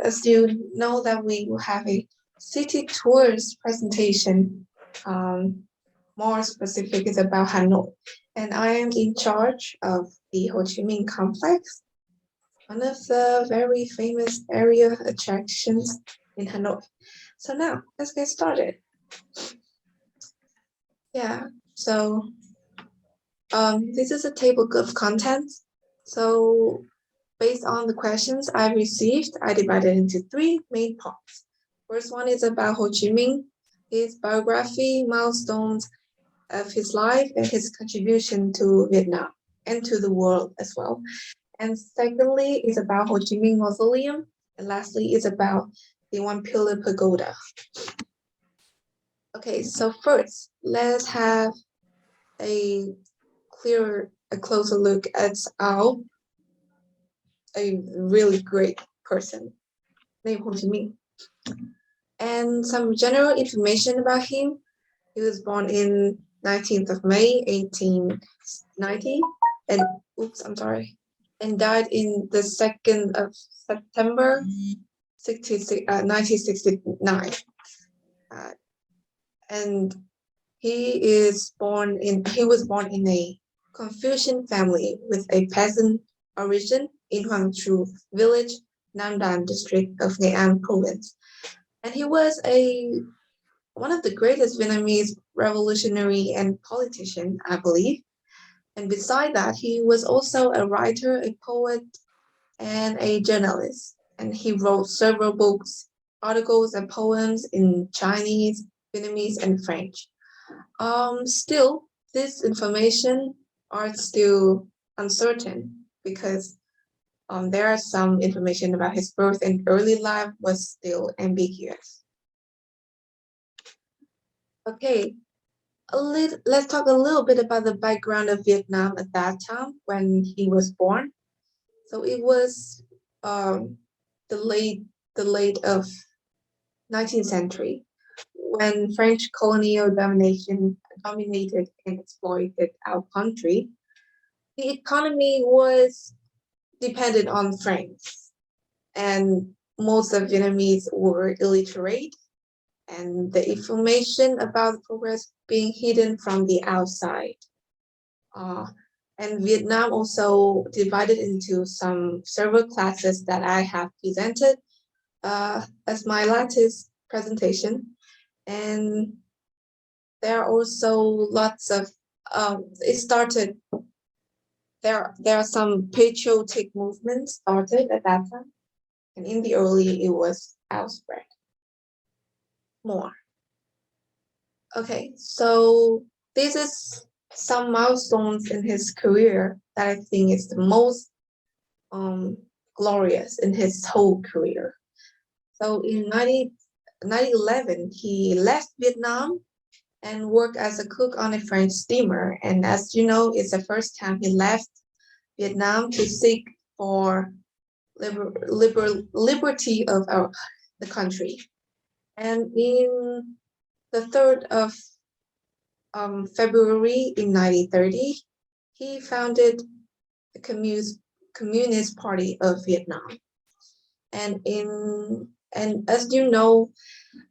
as you know that we will have a city tours presentation. More specific is about Hanoi. And I am in charge of the Ho Chi Minh Complex, one of the very famous area attractions in Hanoi. So now, let's get started. Yeah, so this is a table of contents. So based on the questions I received, I divided into 3 main parts. First one is about Ho Chi Minh, his biography, milestones of his life, and his contribution to Vietnam and to the world as well. And secondly is about Ho Chi Minh Mausoleum. And lastly is about the One Pillar Pagoda. Okay, so first, let's have a closer look at a really great person named Ho Chi Minh. And some general information about him. He was born in 19th of May, 1890, and died in the 2nd of September, 1969. And he was born in a Confucian family with a peasant origin in Huangchu village, Nam Dan district of Nghệ An province. And he was one of the greatest Vietnamese revolutionary and politician, I believe. And beside that, he was also a writer, a poet, and a journalist. And he wrote several books, articles, and poems in Chinese, Vietnamese, and French. Still, this information are still uncertain because there are some information about his birth and early life was still ambiguous. Okay, let's talk a little bit about the background of Vietnam at that time when he was born. So it was the late of 19th century when French colonial domination dominated and exploited our country. The economy was dependent on France, and most of Vietnamese were illiterate, and the information about the progress being hidden from the outside. And Vietnam also divided into several classes that I have presented as my latest presentation. And there are also lots of, there are some patriotic movements started at that time. And in the early, it was outspread more. Okay, so this is some milestones in his career that I think is the most glorious in his whole career. So in 1911, he left Vietnam and worked as a cook on a French steamer. And as you know, it's the first time he left Vietnam to seek for liberty of the country. And in the 3rd of February in 1930, he founded the Communist Party of Vietnam. And as you know,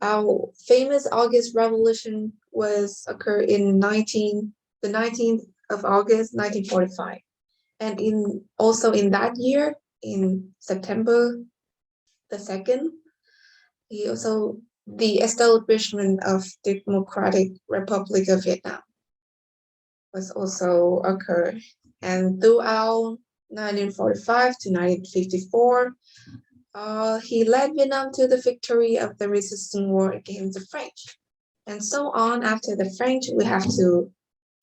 our famous August Revolution occurred in the 19th of August 1945. And also in that year, in September the 2nd, the establishment of Democratic Republic of Vietnam was also occurred. And throughout 1945 to 1954, he led Vietnam to the victory of the resistance war against the French. And so on, after the French, we have to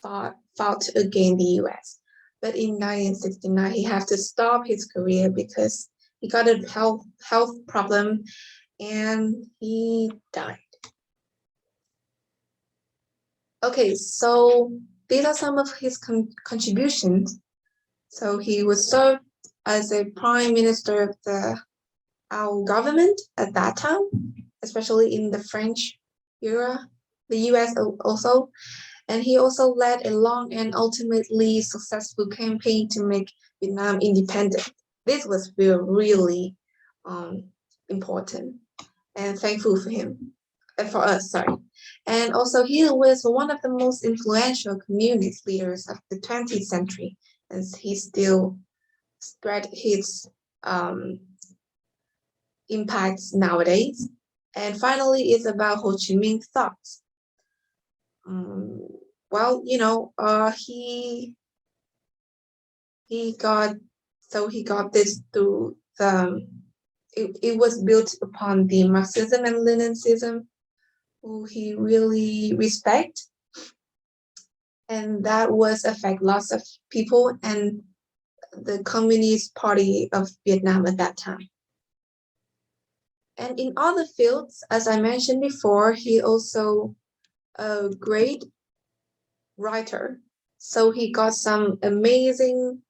fought against the US. But in 1969, he had to stop his career because he got a health problem and he died. Okay, so these are some of his contributions. So he was served as a prime minister of our government at that time, especially in the French era, the US also. And he also led a long and ultimately successful campaign to make Vietnam independent. This was really important and thankful for him, and for us, sorry. And also he was one of the most influential communist leaders of the 20th century, and he still spread his impacts nowadays. And finally, it's about Ho Chi Minh thoughts. Well, he got this through the it was built upon the Marxism and Leninism, who he really respect, and that was affect lots of people and the Communist Party of Vietnam at that time. And in other fields, as I mentioned before, he also a great writer. So he got some amazing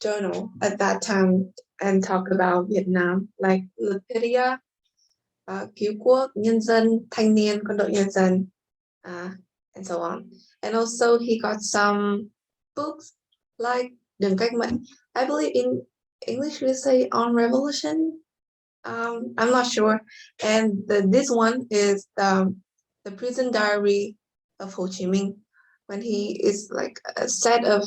journal at that time and talk about Vietnam, like Lupedia, Cứu Quốc, Nhân dân, Thanh niên, Quân đội Nhân dân, and so on. And also he got some books like Đường Cách Mệnh. I believe in English we say On Revolution. I'm not sure. And this one is the prison diary of Ho Chi Minh, when he is like a set of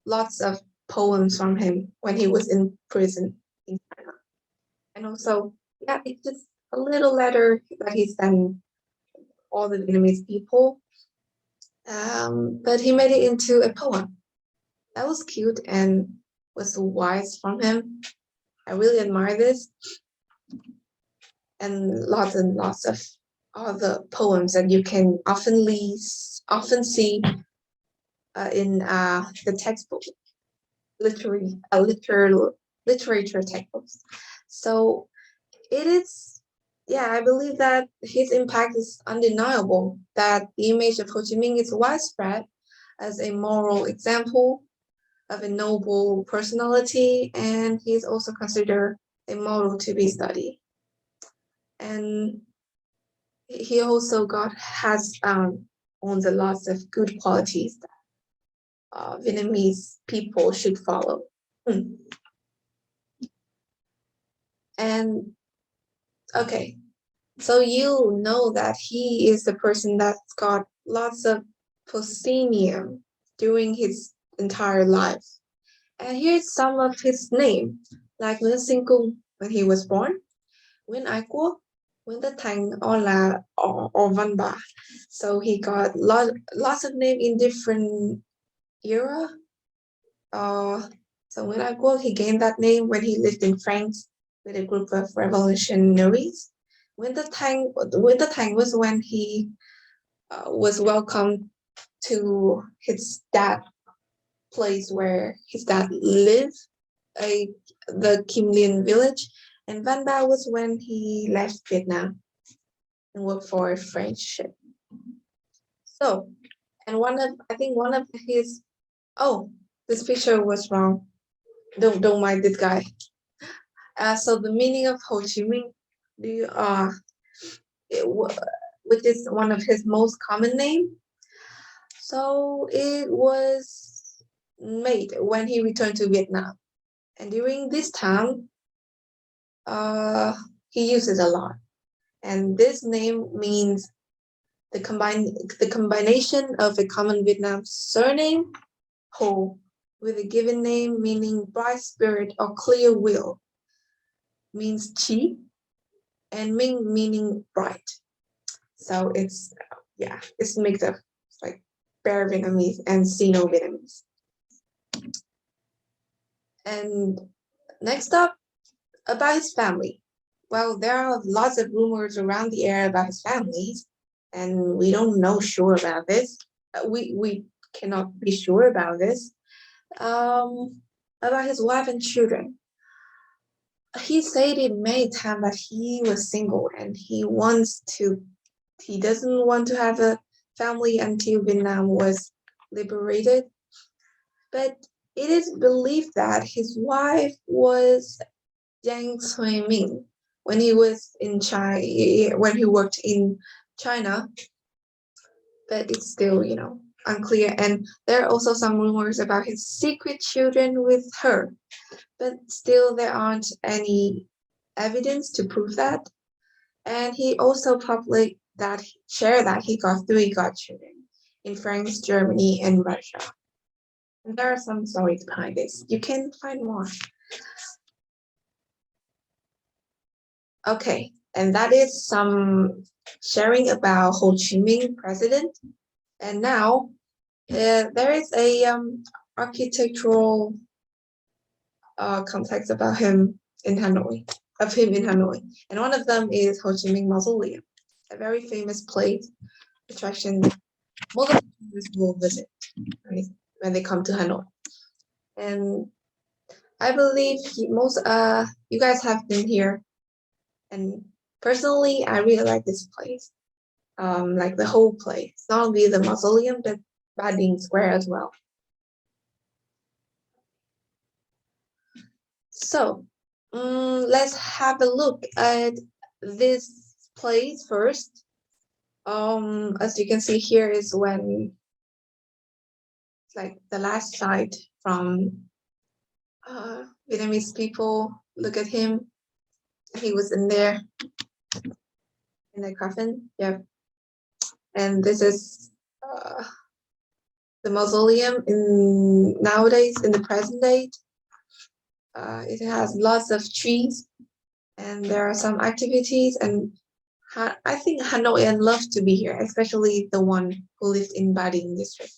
lots of poems from him when he was in prison in China. And also, yeah, it's just a little letter that he sent all the Vietnamese people. But he made it into a poem. That was cute and was wise from him. I really admire this. And lots of other poems that you can often see in the textbook, literature textbooks. So it is, yeah, I believe that his impact is undeniable, that the image of Ho Chi Minh is widespread as a moral example of a noble personality, and he's also considered a model to be studied. And he also has owns a lot of good qualities that Vietnamese people should follow. And okay, so you know that he is the person that's got lots of proscenium during his entire life. And here's some of his name, like Nguyễn Sinh Cung when he was born, Nguyễn Ái Quốc, Nguyễn Tất Thành, or Văn Ba. So he got lots of name in different era. So Nguyễn Ái Quốc, he gained that name when he lived in France with a group of revolutionaries. Nguyễn Tất Thành was when he was welcomed to his dad's place where his dad lived, the Kim Liên village. And Văn Ba was when he left Vietnam and worked for a French ship. So, and one of his, this picture was wrong. Don't mind this guy. So the meaning of Ho Chi Minh, which is one of his most common name. So it was made when he returned to Vietnam, and during this time, he uses a lot. And this name means the combination of a common Vietnam surname, Ho, with a given name meaning bright spirit or clear will, means Chi, and Minh meaning bright. So it's mixed up, like Bare Vietnamese and Sino Vietnamese. And next up, about his family. Well, there are lots of rumors around the area about his families, and we don't know sure about this. We cannot be sure about this. About his wife and children. He said in many times that he was single and he doesn't want to have a family until Vietnam was liberated. But it is believed that his wife was Giang Sui Ming when he was in China, when he worked in China. But it's still, unclear, and there are also some rumors about his secret children with her, but still there aren't any evidence to prove that. And he also shared that he got 3 godchildren in France, Germany, and Russia. And there are some stories behind this. You can find more. Okay, and that is some sharing about Ho Chi Minh president. And now there is a architectural complex about him in Hanoi, and one of them is Ho Chi Minh Mausoleum, a very famous place attraction most of the tourists will visit when they come to Hanoi. And I believe you guys have been here, and personally, I really like this place. Like the whole place, not only the mausoleum, but Ba Dinh Square as well. So, let's have a look at this place first. As you can see here is when, like the last sight from Vietnamese people look at him. He was in there in the coffin. Yeah, and this is the mausoleum nowadays in the present date. It has lots of trees, and there are some activities, and I think Hanoian love to be here, especially the one who lived in Ba Dinh district.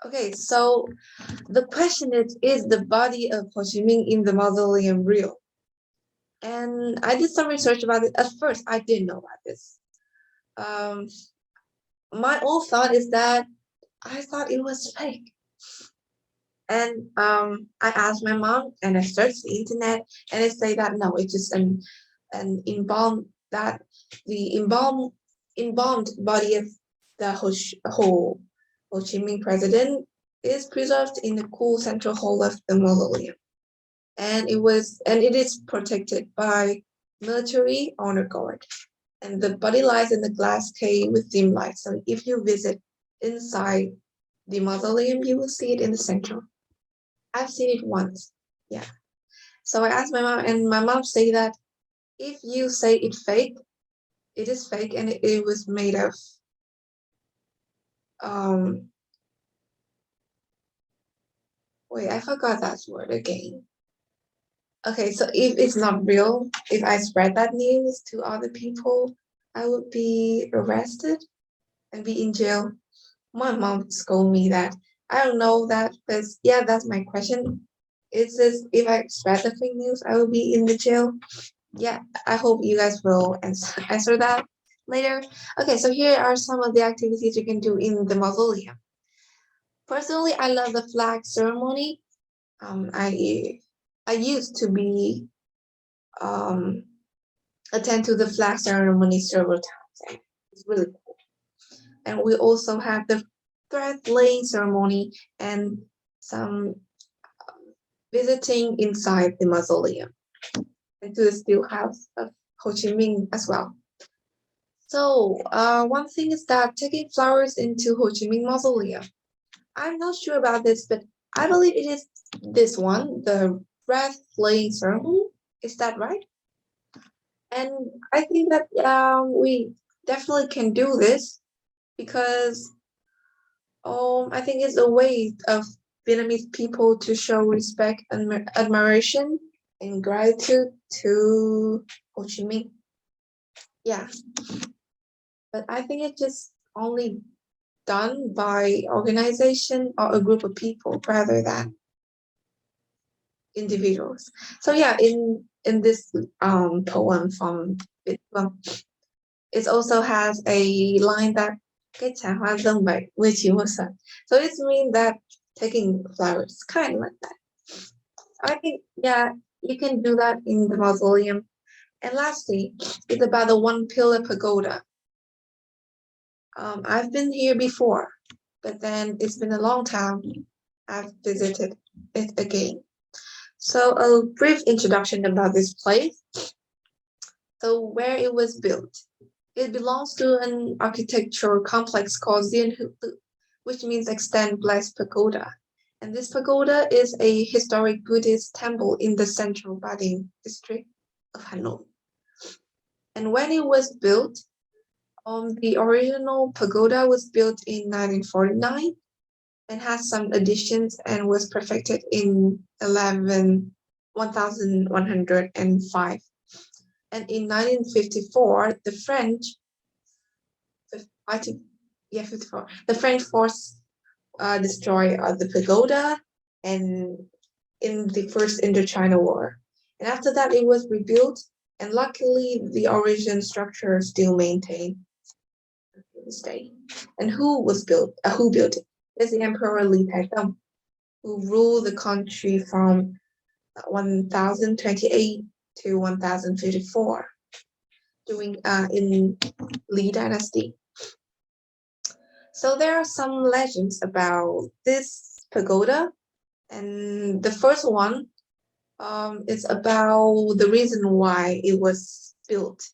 Okay, so the question is the body of Ho Chi Minh in the mausoleum real? And I did some research about it. At first, I didn't know about this. My own thought is that I thought it was fake. And I asked my mom, and I searched the internet, and it say that no, it's just an embalmed embalmed body of the Ho Chi Minh president is preserved in the cool central hall of the mausoleum, and it is protected by military honor guard, and the body lies in the glass cave with dim light. So if you visit inside the mausoleum, you will see it in the center. I've seen it once. Yeah. So I asked my mom, and my mom say that if you say it's fake, it is fake, and it was made of wait, I forgot that word again. Okay, so if it's not real, if I spread that news to other people, I would be arrested and be in jail. My mom scolded me that I don't know that, because yeah, that's my question. It says if I spread the fake news, I will be in the jail. Yeah, I hope you guys will answer that later. Okay, so here are some of the activities you can do in the mausoleum. Personally, I love the flag ceremony. I used to be attend to the flag ceremony several times. It's really cool. And we also have the thread laying ceremony and some visiting inside the mausoleum and to the still house of Ho Chi Minh as well. So one thing is that taking flowers into Ho Chi Minh Mausoleum. I'm not sure about this, but I believe it is this one, the breath laying ceremony. Is that right? And I think that we definitely can do this because I think it's a way of Vietnamese people to show respect and admiration and gratitude to Ho Chi Minh. Yeah. But I think it's just only done by organization or a group of people rather than individuals. So yeah, in this poem from Vietnam, it also has a line that cái trà hoa dâng bảy 19 mùa. So it means that taking flowers, kind of like that. I think yeah, you can do that in the mausoleum. And lastly, it's about the One Pillar Pagoda. I've been here before, but then it's been a long time I've visited it again. So a brief introduction about this place. So where it was built. It belongs to an architectural complex called Zianhutu, which means extend blessed pagoda. And this pagoda is a historic Buddhist temple in the central Badin district of Hanoi. And when it was built, the original pagoda was built in 1949 and has some additions and was perfected in 1105. And in 1954, the French, the French force destroyed the pagoda and in the First Indochina War. And after that, it was rebuilt, and luckily, the origin structure still maintained to this day. And who built it? It's the Emperor Li Taitung, who ruled the country from 1028 to 1054 during in Li Dynasty. So there are some legends about this pagoda, and the first one is about the reason why it was built,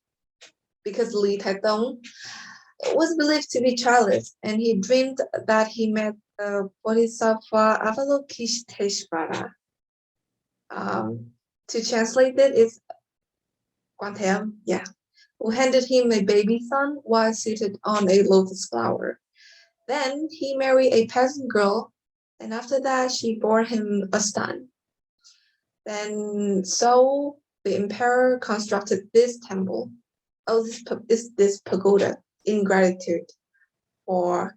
because Li Taitung was believed to be childless, and he dreamed that he met the Bodhisattva Avalokiteshvara. To translate it is Guantheum, who handed him a baby son while seated on a lotus flower. Then he married a peasant girl, and after that she bore him a son. Then so the emperor constructed this temple, this pagoda, in gratitude for,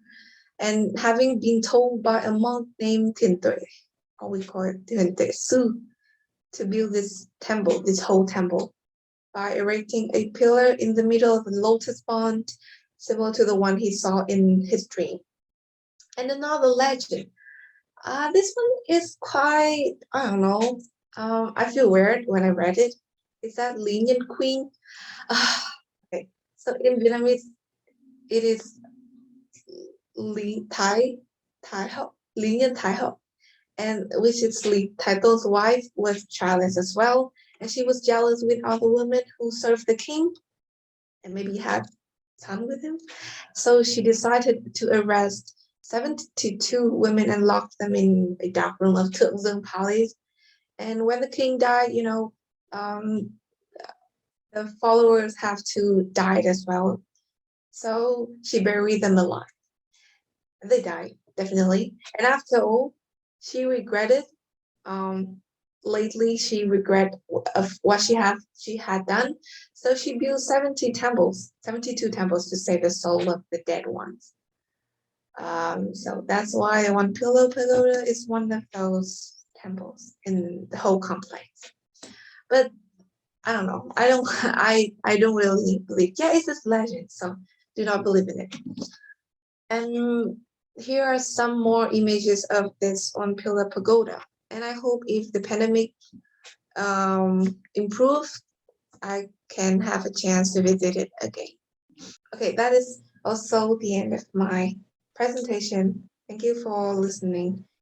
and having been told by a monk named Tui, or we call it Su, to build this temple, this whole temple, by erecting a pillar in the middle of a lotus pond, similar to the one he saw in his dream. And another legend. This one is quite, I don't know, I feel weird when I read it. Is that lenient queen? Okay, so in Vietnamese, it is Lý Thái Hậu, lenient Thái Hậu, and which is Li Taitung's wife, was childless as well, and she was jealous with other women who served the king, and maybe had son with him. So she decided to arrest 72 women and lock them in a dark room of Thượng Dương Palace. And when the king died, the followers have to die as well. So she buried them alive. They died, definitely. And after all, she regretted. Lately, she regret of what she had done. So she built 72 temples to save the soul of the dead ones. So that's why One Pillar Pagoda is one of those temples in the whole complex. But I don't know. I don't really believe. Yeah, it's just legend, so do not believe in it. And here are some more images of this One Pillar Pagoda. And I hope if the pandemic improves, I can have a chance to visit it again. Okay, that is also the end of my presentation. Thank you for listening.